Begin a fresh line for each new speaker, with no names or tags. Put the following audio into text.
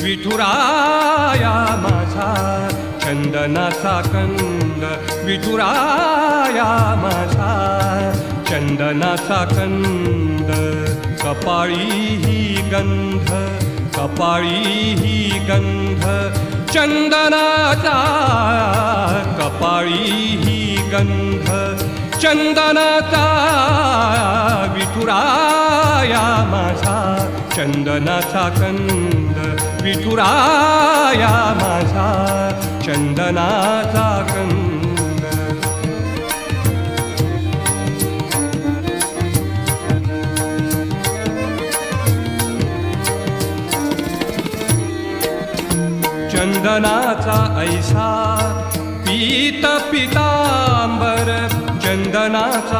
विठुराया माझा चंदनाचा कंद, विठुराया माझा चंदनाचा कंद. कपाळी ही गंध, कपाळी ही गंध चंदनाचा, कपाळी ही गंध चंदनाचा. विठुराया माझा चंदनाचा कंद, विठुराया माझा चंदनाचा कंद. चंदनाचा ऐसा पीत पितांबर, चंदनाचा